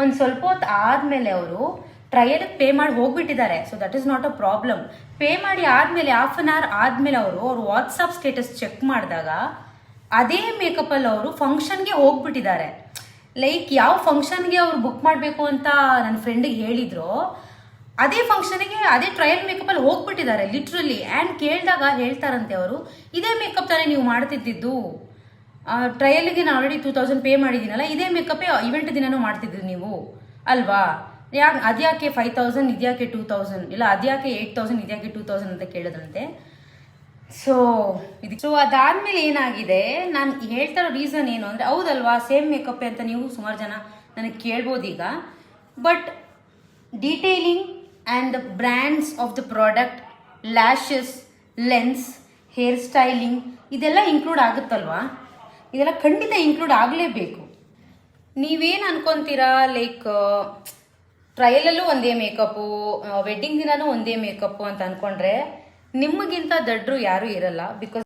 ಒಂದು ಸ್ವಲ್ಪ ಹೊತ್ತು ಆದಮೇಲೆ ಅವರು ಟ್ರಯಲ್ಗೆ ಪೇ ಮಾಡಿ ಹೋಗ್ಬಿಟ್ಟಿದ್ದಾರೆ. So that is not a problem. Pay ಮಾಡಿ ಆದಮೇಲೆ ಹಾಫ್ ಅನ್ ಅವರ್ ಆದಮೇಲೆ ಅವರು ವಾಟ್ಸಪ್ ಸ್ಟೇಟಸ್ ಚೆಕ್ ಮಾಡಿದಾಗ ಅದೇ ಮೇಕಪ್ಪಲ್ಲಿ ಅವರು ಫಂಕ್ಷನ್ಗೆ ಹೋಗ್ಬಿಟ್ಟಿದ್ದಾರೆ. ಲೈಕ್ ಯಾವ ಫಂಕ್ಷನ್ಗೆ ಅವ್ರು ಬುಕ್ ಮಾಡಬೇಕು ಅಂತ ನನ್ನ ಫ್ರೆಂಡಿಗೆ ಹೇಳಿದ್ರು, ಅದೇ ಫಂಕ್ಷನ್ಗೆ ಅದೇ ಟ್ರಯಲ್ ಮೇಕಪ್ಪಲ್ಲಿ ಹೋಗ್ಬಿಟ್ಟಿದ್ದಾರೆ ಲಿಟ್ರಲಿ. ಆ್ಯಂಡ್ ಕೇಳಿದಾಗ ಹೇಳ್ತಾರಂತೆ ಅವರು, ಇದೇ ಮೇಕಪ್ ತಾನೇ ನೀವು ಮಾಡ್ತಿದ್ದಿದ್ದು, ಟ್ರಯಲ್ಗೆ ನಾನು ಆಲ್ರೆಡಿ 2000 ಪೇ ಮಾಡಿದ್ದೀನಲ್ಲ, ಇದೇ ಮೇಕಪ್ಪೇ ಇವೆಂಟ್ ದಿನನೂ ಮಾಡ್ತಿದ್ರಿ ನೀವು ಅಲ್ವಾ, ಅದ್ಯಾಕೆ 5000 ಇದ್ಯಾಕೆ 2000, ಇಲ್ಲ ಅದ್ಯಾಕೆ 8000 ಇದ್ಯಾಕೆ 2000 ಅಂತ ಕೇಳಿದ್ರಂತೆ. ಸೊ ಅದಾದ್ಮೇಲೆ ಏನಾಗಿದೆ, ನಾನು ಹೇಳ್ತಾ ಇರೋ ರೀಸನ್ ಏನು ಅಂದರೆ, ಹೌದಲ್ವಾ ಸೇಮ್ ಮೇಕಪ್ ಅಂತ ನೀವು ಸುಮಾರು ಜನ ನನಗೆ ಕೇಳ್ಬೋದು ಈಗ. But detailing and the brands of the product, lashes, lens, hair styling ಇದೆಲ್ಲ ಇನ್ಕ್ಲೂಡ್ ಆಗುತ್ತಲ್ವಾ? ಇದೆಲ್ಲ ಖಂಡಿತ ಇನ್ಕ್ಲೂಡ್ ಆಗಲೇಬೇಕು. ನೀವೇನು ಅನ್ಕೊತೀರಾ, ಲೈಕ್ ಟ್ರಯಲಲ್ಲೂ ಒಂದೇ ಮೇಕಪ್ಪು, ವೆಡ್ಡಿಂಗ್ ದಿನನೂ ಒಂದೇ ಮೇಕಪ್ಪು ಅಂತ ಅಂದ್ಕೊಂಡ್ರೆ ನಿಮಗಿಂತ ದಡ್ರು ಯಾರೂ ಇರಲ್ಲ. ಬಿಕಾಸ್